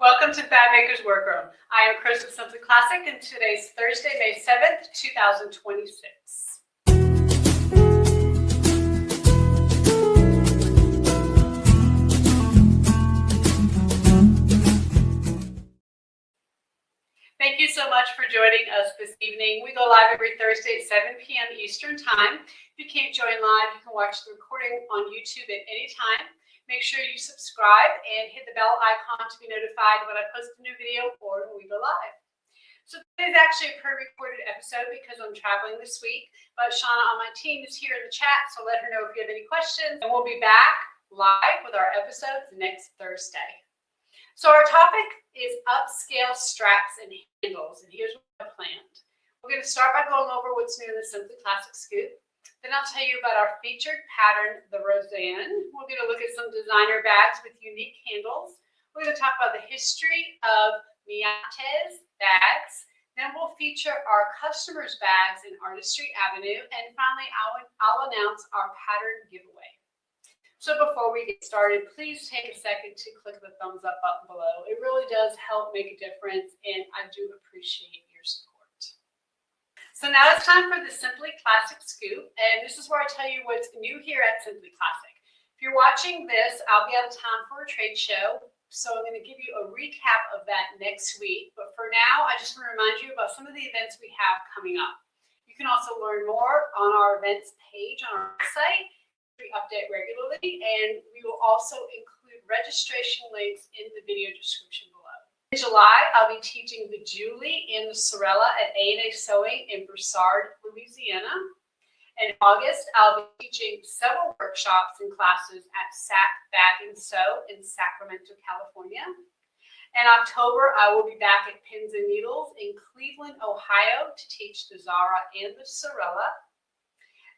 Welcome to Fab Maker's Workroom. I am Chris of Simply Classic, and today's Thursday, May 7th, 2026. Thank you so much for joining us this evening. We go live every Thursday at 7 p.m. Eastern Time. If you can't join live, you can watch the recording on YouTube at any time. Make sure you subscribe and hit the bell icon to be notified when I post a new video or when we go live. So today's actually a pre-recorded episode because I'm traveling this week, but Shauna on my team is here in the chat, so let her know if you have any questions. And we'll be back live with our episodes next Thursday. So our topic is upscale straps and handles, and here's what I planned. We're going to start by going over what's new in the Simply Classic Scoop. Then I'll tell you about our featured pattern, the Rosanne. We're going to look at some designer bags with unique handles. We're going to talk about the history of Mietis bags. Then we'll feature our customers' bags in Artistry Avenue. And finally, I'll announce our pattern giveaway. So before we get started, please take a second to click the thumbs up button below. It really does help make a difference, and I do appreciate your support. So now it's time for the Simply Classic Scoop, and this is where I tell you what's new here at Simply Classic. If you're watching this, I'll be out of town for a trade show, so I'm going to give you a recap of that next week. But for now, I just want to remind you about some of the events we have coming up. You can also learn more on our events page on our website. We update regularly, and we will also include registration links in the video description below. In July, I'll be teaching the Julie and the Sorella at A&A Sewing in Broussard, Louisiana. In August, I'll be teaching several workshops and classes at Sac Bag and Sew in Sacramento, California. In October, I will be back at Pins and Needles in Cleveland, Ohio to teach the Zara and the Sorella.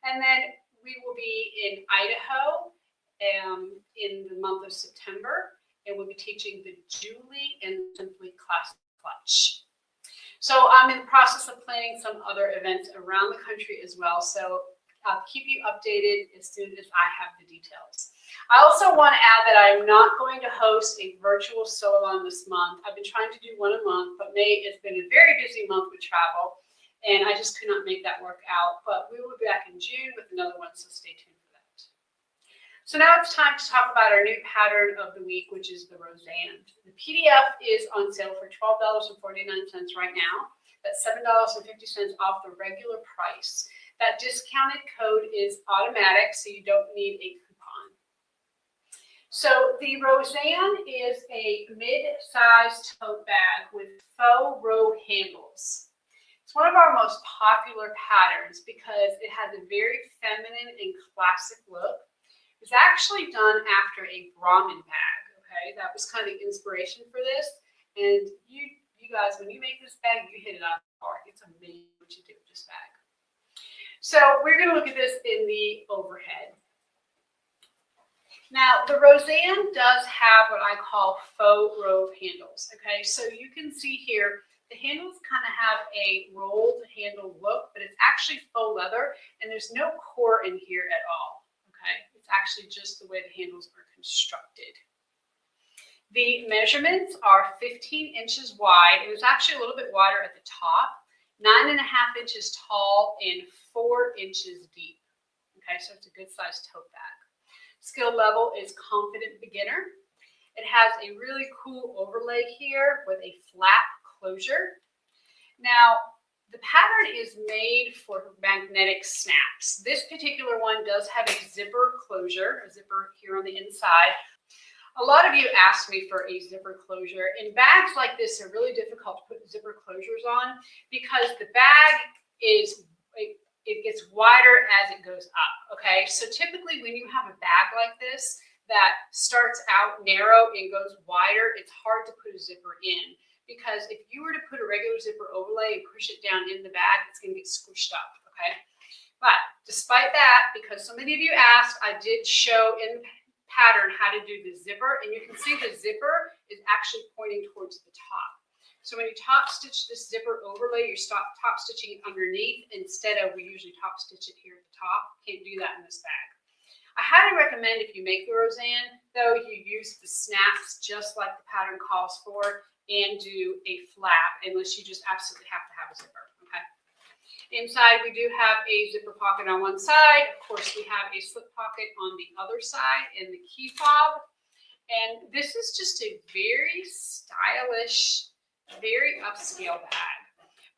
And then we will be in Idaho in the month of September. And we'll be teaching the Julie and Simply Classic Clutch. So I'm in the process of planning some other events around the country as well. So I'll keep you updated as soon as I have the details. I also want to add that I'm not going to host a virtual sew-along this month. I've been trying to do one a month, but May has been a very busy month with travel, and I just could not make that work out. But we will be back in June with another one, so stay tuned. So now it's time to talk about our new pattern of the week, which is the Rosanne. The PDF is on sale for $12.49 right now. That's $7.50 off the regular price. That discounted code is automatic, so you don't need a coupon. So the Rosanne is a mid-sized tote bag with faux row handles. It's one of our most popular patterns because it has a very feminine and classic look. It's actually done after a Brahmin bag, okay? That was kind of the inspiration for this. And you guys, when you make this bag, you hit it out of the park. It's amazing what you do with this bag. So we're going to look at this in the overhead. Now, the Rosanne does have what I call faux row handles, okay? So you can see here, the handles kind of have a rolled handle look, but it's actually faux leather, and there's no core in here at all. It's actually just the way the handles are constructed. The measurements are 15 inches wide. It was actually a little bit wider at the top, 9.5 inches tall, and 4 inches deep. Okay, so it's a good sized tote bag. Skill level is confident beginner. It has a really cool overlay here with a flap closure. Now, the pattern is made for magnetic snaps. This particular one does have a zipper closure, a zipper here on the inside. A lot of you asked me for a zipper closure, and bags like this are really difficult to put zipper closures on because the bag it gets wider as it goes up, okay? So typically when you have a bag like this that starts out narrow and goes wider, it's hard to put a zipper in. Because if you were to put a regular zipper overlay and push it down in the bag, it's going to get squished up, okay? But despite that, because so many of you asked, I did show in the pattern how to do the zipper, and you can see the zipper is actually pointing towards the top. So when you top stitch this zipper overlay, you're top stitching it underneath instead of we usually top stitch it here at the top. Can't do that in this bag. I highly recommend if you make the Rosanne, though, you use the snaps just like the pattern calls for and do a flap unless you just absolutely have to have a zipper, okay? Inside, we do have a zipper pocket on one side. Of course, we have a slip pocket on the other side and the key fob. And this is just a very stylish, very upscale bag.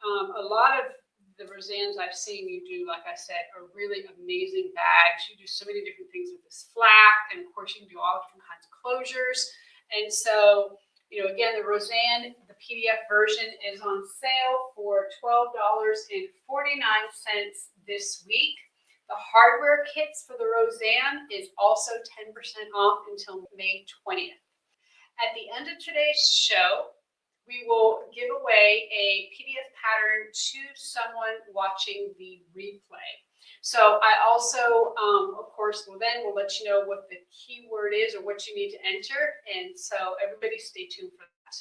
A lot of the Rosannes I've seen you do, like I said, are really amazing bags. You do so many different things with this flap, and of course you can do all different kinds of closures. And so, you know, again, the Rosanne, the PDF version is on sale for $12.49 this week. The hardware kits for the Rosanne is also 10% off until May 20th. At the end of today's show, we will give away a PDF pattern to someone watching the replay. So I also, of course, we'll let you know what the keyword is or what you need to enter. And so everybody stay tuned for that.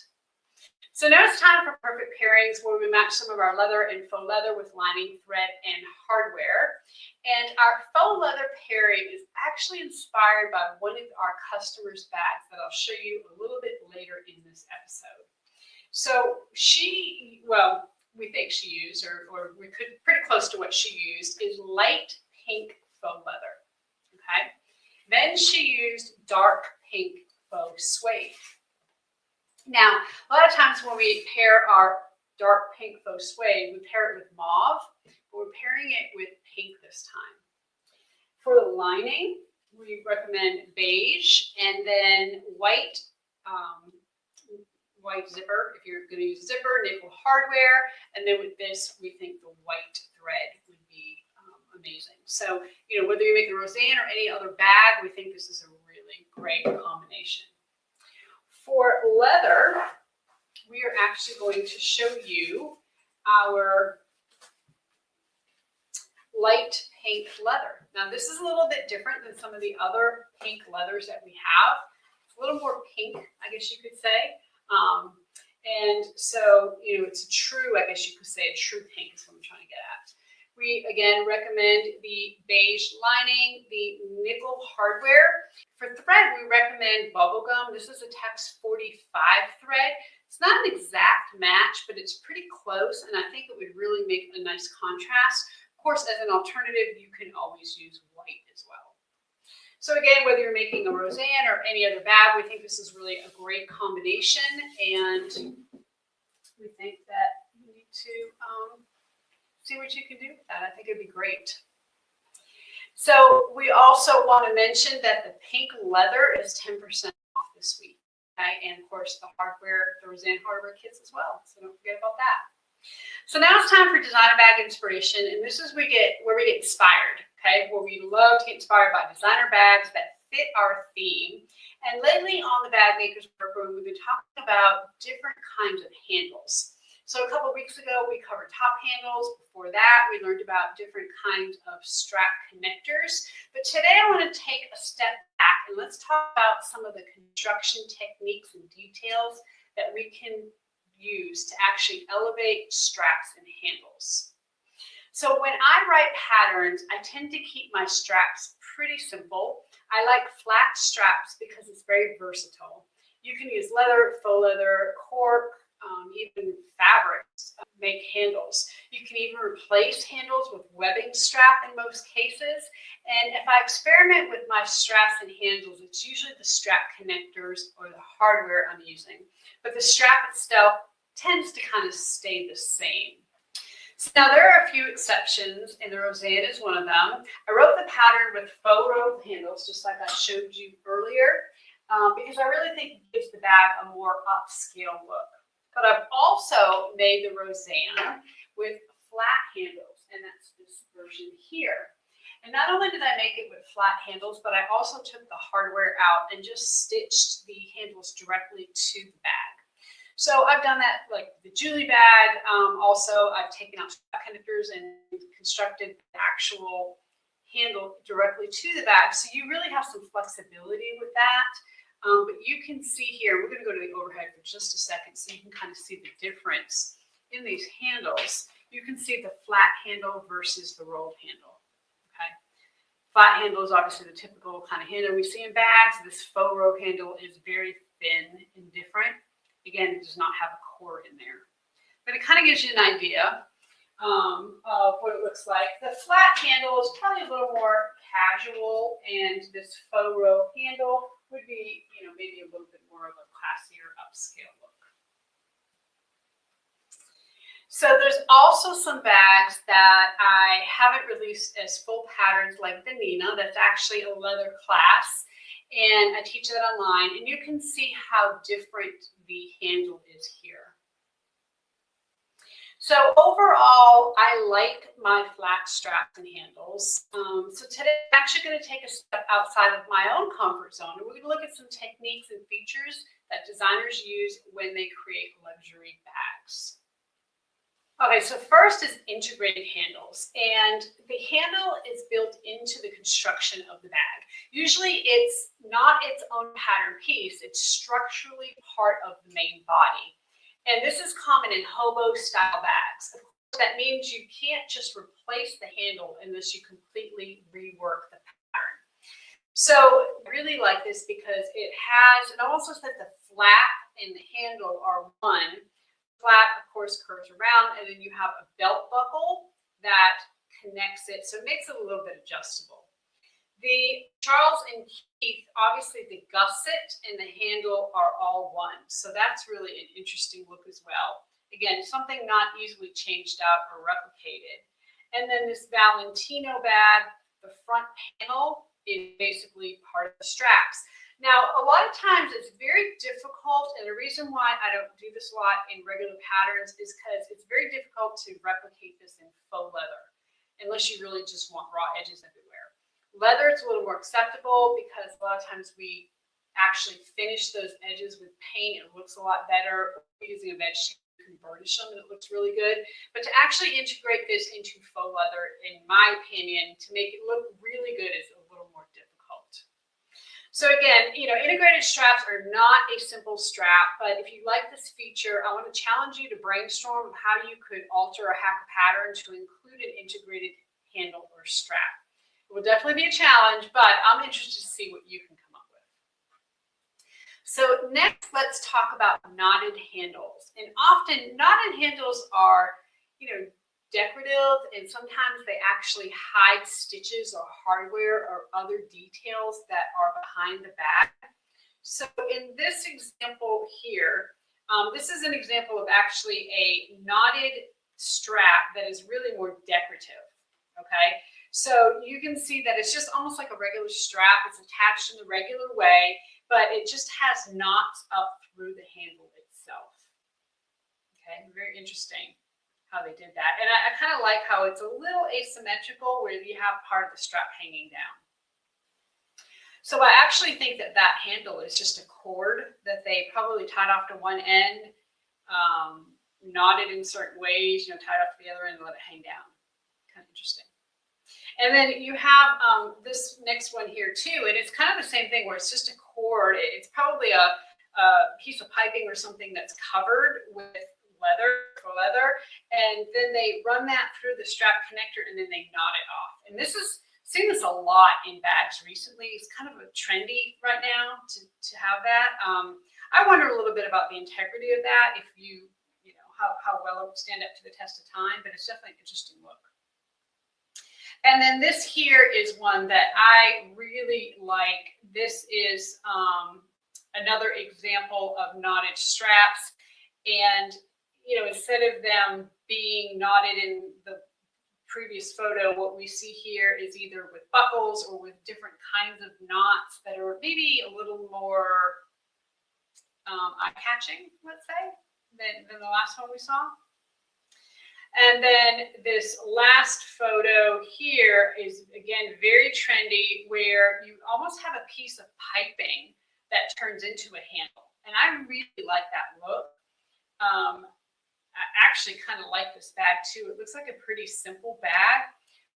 So now it's time for perfect pairings, where we match some of our leather and faux leather with lining, thread, and hardware. And our faux leather pairing is actually inspired by one of our customers' bags that I'll show you a little bit later in this episode. So she, well, we think she used, or we could pretty close to what she used, is light pink faux leather, okay? Then she used dark pink faux suede. Now, a lot of times when we pair our dark pink faux suede, we pair it with mauve, but we're pairing it with pink this time. For the lining, we recommend beige and then white, white zipper if you're going to use zipper, nickel hardware, and then with this, we think the white thread would be amazing. So, you know, whether you make a Rosanne or any other bag, we think this is a really great combination. For leather, we are actually going to show you our light pink leather. Now, this is a little bit different than some of the other pink leathers that we have. It's a little more pink, I guess you could say. And so, you know, it's a true, I guess you could say, a true pink is what I'm trying to get at. We, again, recommend the beige lining, the nickel hardware. For thread, we recommend bubblegum. This is a Tex 45 thread. It's not an exact match, but it's pretty close, and I think it would really make a nice contrast. Of course, as an alternative, you can always use white as well. So again, whether you're making a Rosanne or any other bag, we think this is really a great combination, and we think that you need to see what you can do with that. I think it'd be great. So we also want to mention that the pink leather is 10% off this week. Okay, and of course the hardware, the Rosanne hardware kits as well. So don't forget about that. So now it's time for designer bag inspiration, and this is where we get inspired. Okay, where we love to get inspired by designer bags that fit our theme. And lately on the Bag Makers Workroom, we've been talking about different kinds of handles. So a couple of weeks ago, we covered top handles. Before that, we learned about different kinds of strap connectors. But today, I want to take a step back and let's talk about some of the construction techniques and details that we can use to actually elevate straps and handles. So when I write patterns, I tend to keep my straps pretty simple. I like flat straps because it's very versatile. You can use leather, faux leather, cork, even fabrics make handles. You can even replace handles with webbing strap in most cases. And if I experiment with my straps and handles, it's usually the strap connectors or the hardware I'm using. But the strap itself tends to kind of stay the same. So now there are a few exceptions, and the Rosanne is one of them. I wrote the pattern with faux rope handles, just like I showed you earlier, because I really think it gives the bag a more upscale look. But I've also made the Rosanne with flat handles, and that's this version here. And not only did I make it with flat handles, but I also took the hardware out and just stitched the handles directly to the bag. So I've done that like the Julie bag. Also, I've taken out strap connectors and constructed the actual handle directly to the bag. So you really have some flexibility with that. But you can see here, we're going to go to the overhead for just a second so you can kind of see the difference in these handles. You can see the flat handle versus the rolled handle. Okay. Flat handle is obviously the typical kind of handle we see in bags. This faux row handle is very thin and different. Again, it does not have a cord in there. But it kind of gives you an idea of what it looks like. The flat handle is probably a little more casual, and this faux row handle would be, maybe a little bit more of a classier upscale look. So there's also some bags that I haven't released as full patterns like the Nina. That's actually a leather class, and I teach that online, and you can see how different the handle is here. So overall, I like my flat straps and handles. So today I'm actually going to take a step outside of my own comfort zone, and we're going to look at some techniques and features that designers use when they create luxury bags. Okay, so first is integrated handles, and the handle is built into the construction of the bag. Usually it's not its own pattern piece, it's structurally part of the main body. And this is common in hobo style bags. Of course, that means you can't just replace the handle unless you completely rework the pattern. So I really like this because it also said the flap and the handle are one. Flap, of course, curves around, and then you have a belt buckle that connects it, so it makes it a little bit adjustable. The Charles and Keith, obviously the gusset and the handle are all one, so that's really an interesting look as well. Again, something not easily changed out or replicated. And then this Valentino bag, the front panel is basically part of the straps. Now, a lot of times it's very difficult, and the reason why I don't do this a lot in regular patterns is because it's very difficult to replicate this in faux leather, unless you really just want raw edges everywhere. Leather is a little more acceptable because a lot of times we actually finish those edges with paint. It looks a lot better. We're using a veg shape, you can burnish them and it looks really good. But to actually integrate this into faux leather, in my opinion, to make it look really good is a little more difficult. So again, integrated straps are not a simple strap, but if you like this feature, I want to challenge you to brainstorm how you could alter or hack a pattern to include an integrated handle or strap. It will definitely be a challenge, but I'm interested to see what you can come up with. So next, let's talk about knotted handles. And often knotted handles are, decorative, and sometimes they actually hide stitches or hardware or other details that are behind the bag. So in this example here, this is an example of actually a knotted strap that is really more decorative, okay? So you can see that it's just almost like a regular strap. It's attached in the regular way, but it just has knots up through the handle itself. Okay, very interesting how they did that. And I kind of like how it's a little asymmetrical where you have part of the strap hanging down. So I actually think that that handle is just a cord that they probably tied off to one end, knotted in certain ways, tied off to the other end and let it hang down. Kind of interesting. And then you have this next one here too, and it's kind of the same thing where it's just a cord. It's probably a piece of piping or something that's covered with leather, and then they run that through the strap connector and then they knot it off. And this is seen this a lot in bags recently. It's kind of a trendy right now to have that. I wonder a little bit about the integrity of that, if how well it would stand up to the test of time, but it's definitely an interesting look. And then this here is one that I really like. This is another example of knotted straps, and instead of them being knotted in the previous photo, what we see here is either with buckles or with different kinds of knots that are maybe a little more eye-catching, let's say, than the last one we saw. And then this last photo here is, again, very trendy, where you almost have a piece of piping that turns into a handle. And I really like that look. I actually kind of like this bag too. It looks like a pretty simple bag,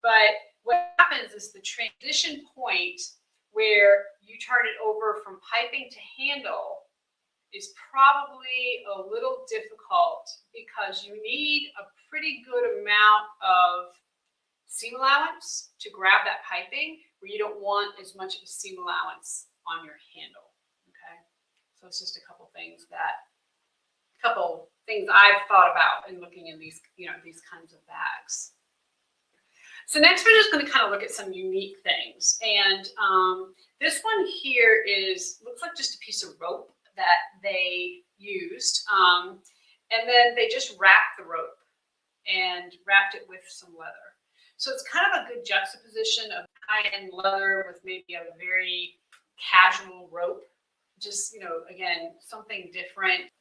but what happens is the transition point where you turn it over from piping to handle is probably a little difficult because you need a pretty good amount of seam allowance to grab that piping, where you don't want as much of a seam allowance on your handle. Okay, so it's just a couple things I've thought about in looking in these, these kinds of bags. So next we're just going to kind of look at some unique things, and this one here looks like just a piece of rope that they used, and then they just wrapped the rope and wrapped it with some leather. So it's kind of a good juxtaposition of high-end leather with maybe a very casual rope. Just, again, something different.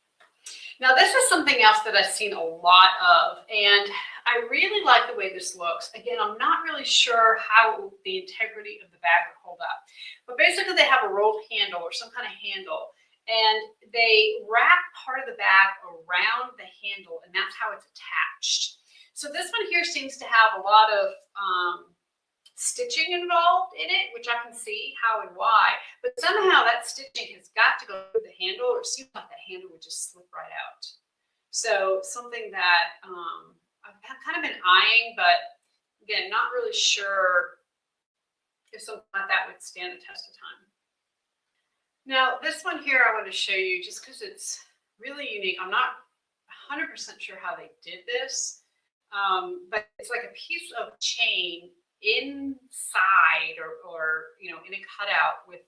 Now this is something else that I've seen a lot of, and I really like the way this looks. Again, I'm not really sure how the integrity of the bag would hold up, but basically they have a rolled handle or some kind of handle, and they wrap part of the bag around the handle, and that's how it's attached. So this one here seems to have a lot of stitching involved in it, which I can see how and why, but somehow that stitching has got to go through the handle, or it seems like that handle would just slip right out. So something that I've kind of been eyeing, but again, not really sure if something like that would stand the test of time. Now this one here I want to show you just because it's really unique. I'm not 100% sure how they did this, but it's like a piece of chain inside or in a cutout with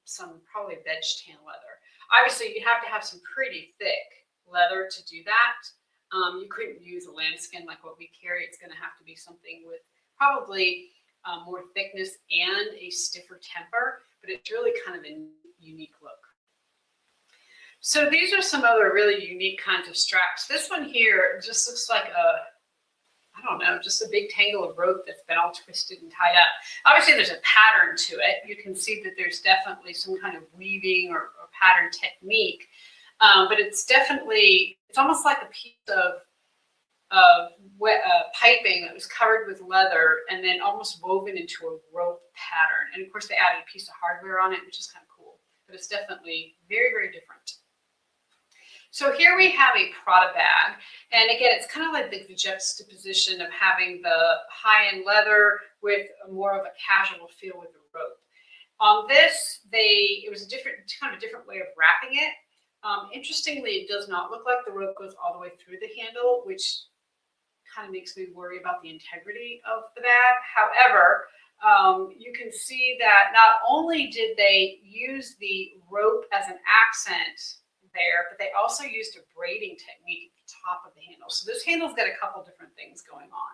some probably veg tan leather. Obviously you have to have some pretty thick leather to do that. You couldn't use a lambskin like what we carry. It's going to have to be something with probably more thickness and a stiffer temper, but it's really kind of a unique look. So these are some other really unique kinds of straps. This one here just looks like I don't know, just a big tangle of rope that's been all twisted and tied up. Obviously there's a pattern to it. You can see that there's definitely some kind of weaving or pattern technique, but it's almost like a piece of piping that was covered with leather and then almost woven into a rope pattern. And of course they added a piece of hardware on it, which is kind of cool, but it's definitely very, very different. So here we have a Prada bag, and again, it's kind of like the juxtaposition of having the high-end leather with more of a casual feel with the rope. On this, it was a kind of different way of wrapping it. Interestingly, it does not look like the rope goes all the way through the handle, which kind of makes me worry about the integrity of the bag. However, you can see that not only did they use the rope as an accent there, but they also used a braiding technique at the top of the handle. So this handle's got a couple different things going on.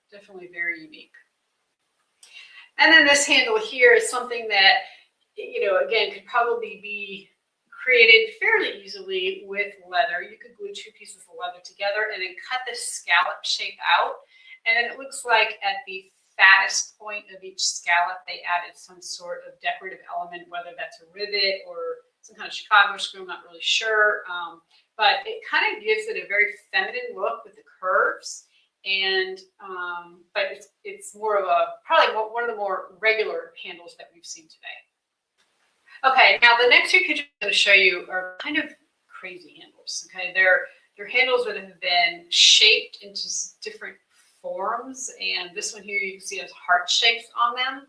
Definitely very unique. And then this handle here is something that, again, could probably be created fairly easily with leather. You could glue two pieces of leather together and then cut this scallop shape out. And then it looks like at the fattest point of each scallop, they added some sort of decorative element, whether that's a rivet or some kind of Chicago screw, I'm not really sure. But it kind of gives it a very feminine look with the curves. And but it's more of probably one of the more regular handles that we've seen today. Okay, now the next two pictures I'm going to show you are kind of crazy handles. Okay, they're handles that have been shaped into different forms, and this one here you can see has heart shapes on them.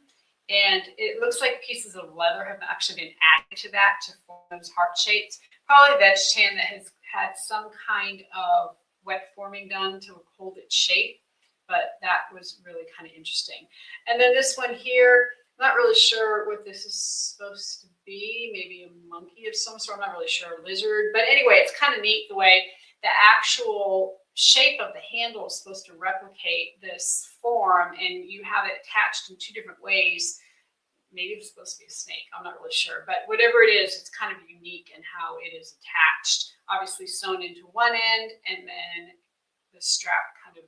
And it looks like pieces of leather have actually been added to that to form those heart shapes. Probably veg tan that has had some kind of wet forming done to hold its shape, but that was really kind of interesting. And then this one here, I'm not really sure what this is supposed to be. Maybe a monkey of some sort. I'm not really sure. A lizard. But anyway, it's kind of neat the way the actual shape of the handle is supposed to replicate this form, and you have it attached in two different ways. Maybe it's supposed to be a snake. I'm not really sure. But whatever it is, it's kind of unique in how it is attached. Obviously sewn into one end, and then the strap kind of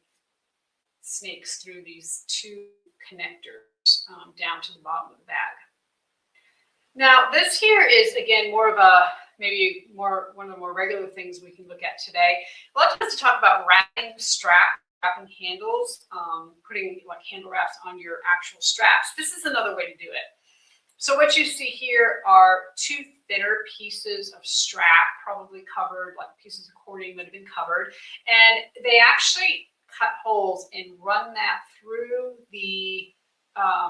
snakes through these two connectors down to the bottom of the bag. Now this here is again more of a one of the more regular things we can look at today. A lot of times to talk about wrapping straps, wrapping handles, putting like handle wraps on your actual straps. This is another way to do it. So what you see here are two thinner pieces of strap, probably covered, like pieces of cording that have been covered, and they actually cut holes and run that through the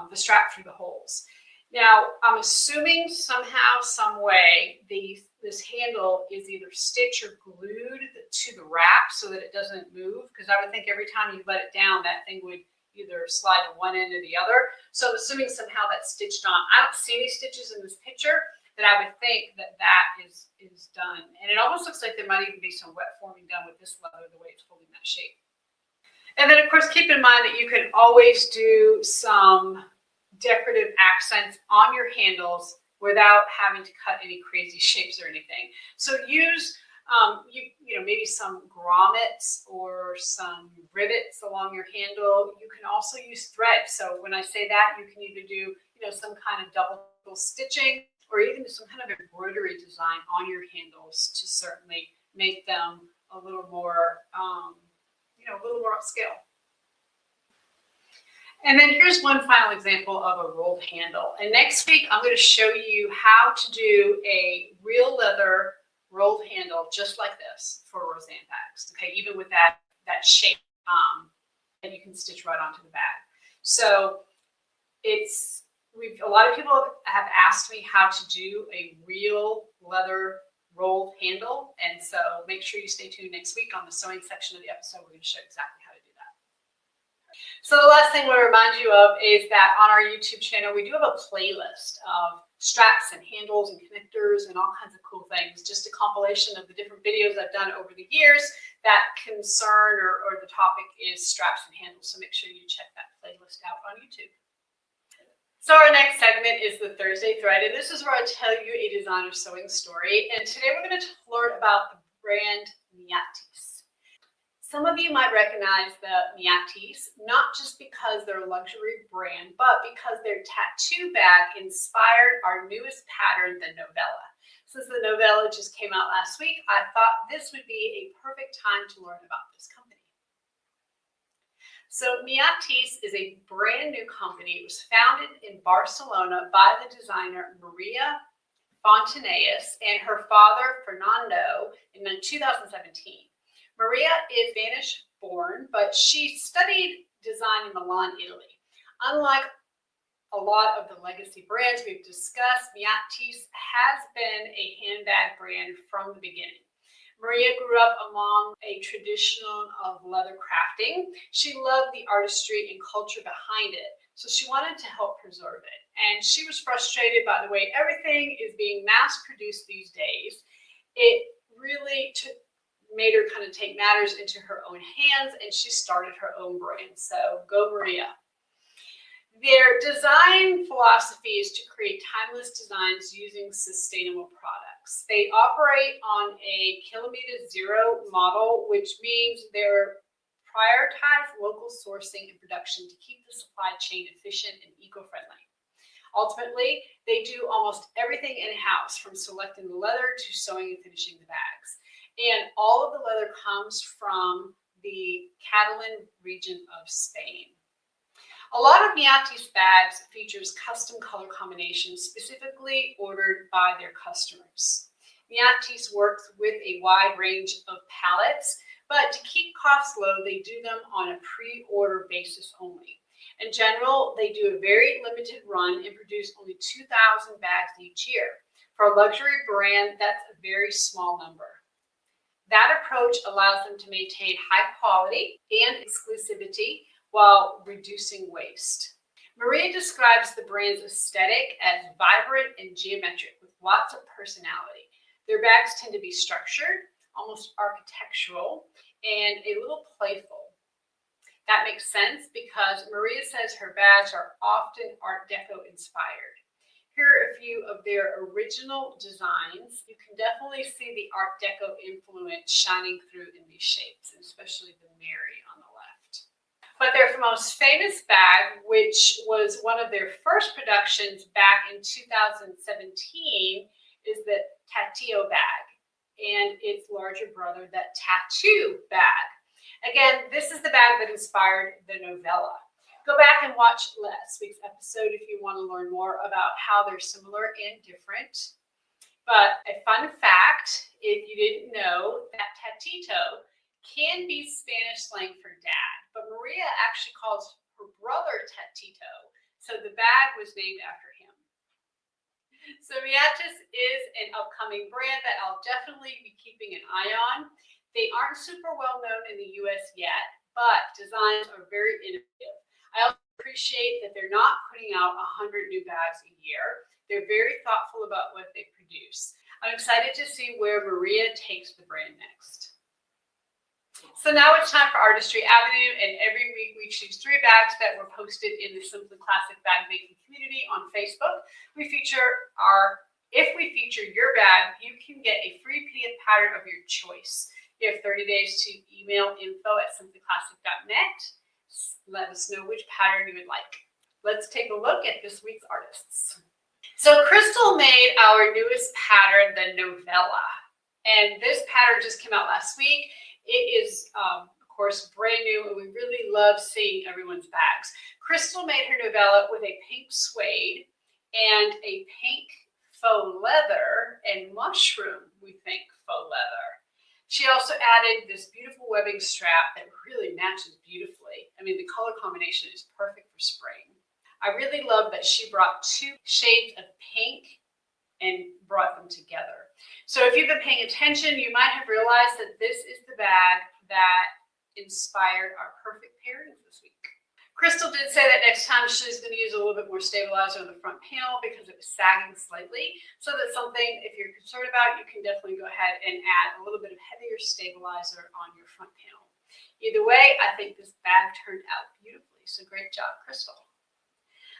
the strap through the holes. Now, I'm assuming somehow, some way, this handle is either stitched or glued to the wrap so that it doesn't move, because I would think every time you let it down, that thing would either slide to one end or the other. So I'm assuming somehow that's stitched on. I don't see any stitches in this picture, but I would think that is done. And it almost looks like there might even be some wet forming done with this leather, the way it's holding that shape. And then, of course, keep in mind that you can always do some decorative accents on your handles without having to cut any crazy shapes or anything. So use maybe some grommets or some rivets along your handle. You can also use thread. So when I say that, you can either do some kind of double stitching or even some kind of embroidery design on your handles to certainly make them a little more upscale. And then here's one final example of a rolled handle. And next week, I'm going to show you how to do a real leather rolled handle just like this for Rosanne bags. Okay, even with that shape that you can stitch right onto the bag. So a lot of people have asked me how to do a real leather rolled handle. And so make sure you stay tuned next week on the sewing section of the episode. We're going to show exactly how to do that. So the last thing I want to remind you of is that on our YouTube channel, we do have a playlist of straps and handles and connectors and all kinds of cool things. Just a compilation of the different videos I've done over the years that concern or the topic is straps and handles. So make sure you check that playlist out on YouTube. So our next segment is the Thursday Thread, and this is where I tell you a designer sewing story. And today we're going to learn about the brand Mietis. Some of you might recognize the Mietis, not just because they're a luxury brand, but because their tattoo bag inspired our newest pattern, the Novella. Since the Novella just came out last week, I thought this would be a perfect time to learn about this company. So Mietis is a brand new company. It was founded in Barcelona by the designer Maria Fontanillas and her father, Fernando, in 2017. Maria is Spanish born, but she studied design in Milan, Italy. Unlike a lot of the legacy brands we've discussed, Mietis has been a handbag brand from the beginning. Maria grew up among a tradition of leather crafting. She loved the artistry and culture behind it, so she wanted to help preserve it. And she was frustrated by the way everything is being mass-produced these days. It really made her kind of take matters into her own hands, and she started her own brand. So go Maria. Their design philosophy is to create timeless designs using sustainable products. They operate on a kilometer zero model, which means they're prioritize local sourcing and production to keep the supply chain efficient and eco-friendly. Ultimately, they do almost everything in-house, from selecting the leather to sewing and finishing the bags. And all of the leather comes from the Catalan region of Spain. A lot of Mietis bags features custom color combinations specifically ordered by their customers. Mietis works with a wide range of palettes, but to keep costs low, they do them on a pre-order basis only. In general, they do a very limited run and produce only 2,000 bags each year. For a luxury brand, that's a very small number. That approach allows them to maintain high quality and exclusivity while reducing waste. Maria describes the brand's aesthetic as vibrant and geometric with lots of personality. Their bags tend to be structured, almost architectural, and a little playful. That makes sense because Maria says her bags are often Art Deco inspired. Here are a few of their original designs. You can definitely see the Art Deco influence shining through in these shapes, and especially the Mary on the left. But their most famous bag, which was one of their first productions back in 2017, is the Tattoo bag, and its larger brother, the Tattoo bag. Again, this is the bag that inspired the Novella. Go back and watch last week's episode if you want to learn more about how they're similar and different. But a fun fact, if you didn't know, that tatito can be Spanish slang for dad, but Maria actually calls her brother tatito So the bag was named after him. So Mietis is an upcoming brand that I'll definitely be keeping an eye on. They aren't super well known in the US yet, but designs are very innovative. I also appreciate that they're not putting out 100 new bags a year. They're very thoughtful about what they produce. I'm excited to see where Maria takes the brand next. So now it's time for Artistry Avenue, and every week we choose 3 bags that were posted in the Simply Classic Bag Making community on Facebook. If we feature your bag, you can get a free PDF pattern of your choice. You have 30 days to email info@simplyclassic.net. Let us know which pattern you would like. Let's take a look at this week's artists. So Crystal made our newest pattern, the Novella, and this pattern just came out last week. It is, of course, brand new, and we really love seeing everyone's bags. Crystal made her Novella with a pink suede and a pink faux leather and mushroom, we think, faux leather. She also added this beautiful webbing strap that really matches beautifully. I mean, the color combination is perfect for spring. I really love that she brought 2 shades of pink and brought them together. So if you've been paying attention, you might have realized that this is the bag that inspired our perfect pairings this week. Crystal did say that next time she's going to use a little bit more stabilizer on the front panel because it was sagging slightly. So that's something, if you're concerned about, you can definitely go ahead and add a little bit of heavier stabilizer on your front panel. Either way, I think this bag turned out beautifully. So great job, Crystal.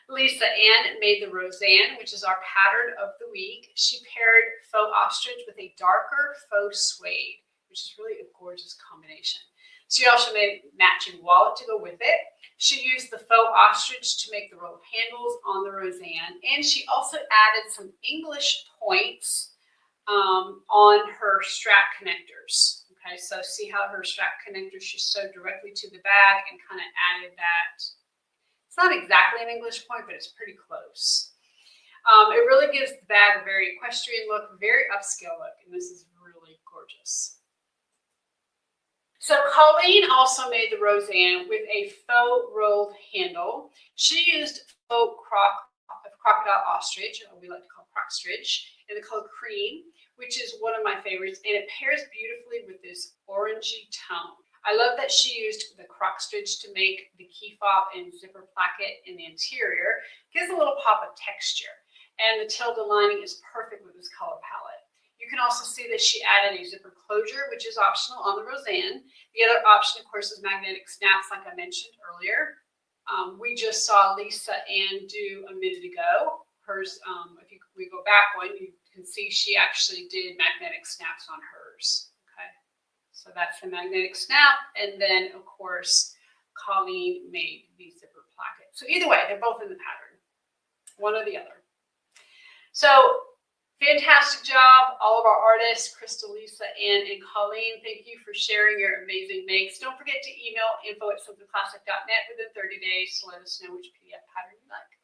Lisa Ann made the Rosanne, which is our pattern of the week. She paired faux ostrich with a darker faux suede, which is really a gorgeous combination. She also made a matching wallet to go with it. She used the faux ostrich to make the roll handles on the Rosanne, and she also added some English points on her strap connectors. Okay, so see how her strap connectors she sewed directly to the bag and kind of added that. It's not exactly an English point, but it's pretty close. It really gives the bag a very equestrian look, very upscale look, and this is really gorgeous. So Colleen also made the Rosanne with a faux rolled handle. She used faux crocodile ostrich, or we like to call crocstridge, in the color cream, which is one of my favorites, and it pairs beautifully with this orangey tone. I love that she used the crocstridge to make the key fob and zipper placket in the interior. Gives a little pop of texture, and the tilde lining is perfect with this color palette. You can also see that she added a zipper closure, which is optional on the Rosanne. The other option, of course, is magnetic snaps, like I mentioned earlier. We just saw Lisa Ann do a minute ago. Hers, if we go back one, you can see she actually did magnetic snaps on hers. Okay, so that's the magnetic snap, and then of course Colleen made the zipper placket. So either way, they're both in the pattern, one or the other. So fantastic job, all of our artists, Crystal, Lisa, Ann, and Colleen. Thank you for sharing your amazing makes. Don't forget to email info@simplyclassic.net within 30 days to let us know which PDF pattern you like.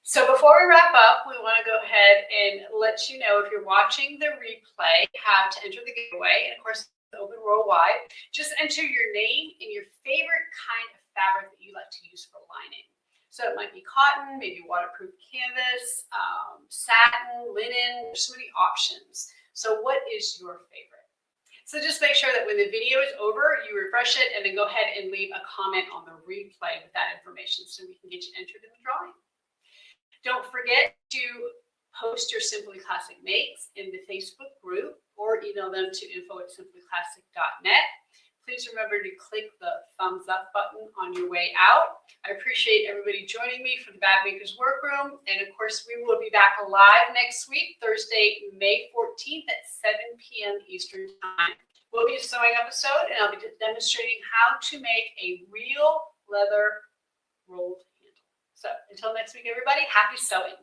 So before we wrap up, we want to go ahead and let you know, if you're watching the replay, how to enter the giveaway. And of course, it's open worldwide. Just enter your name and your favorite kind of fabric that you like to use for lining. So it might be cotton, maybe waterproof canvas, satin, linen. There's so many options. So what is your favorite? So just make sure that when the video is over, you refresh it and then go ahead and leave a comment on the replay with that information so we can get you entered in the drawing. Don't forget to post your Simply Classic makes in the Facebook group or email them to info@simplyclassic.net. Please remember to click the thumbs up button on your way out. I appreciate everybody joining me for the Bag Makers Workroom. And of course, we will be back live next week, Thursday, May 14th at 7 p.m. Eastern Time. We'll be a sewing episode, and I'll be demonstrating how to make a real leather rolled handle. So until next week, everybody, happy sewing.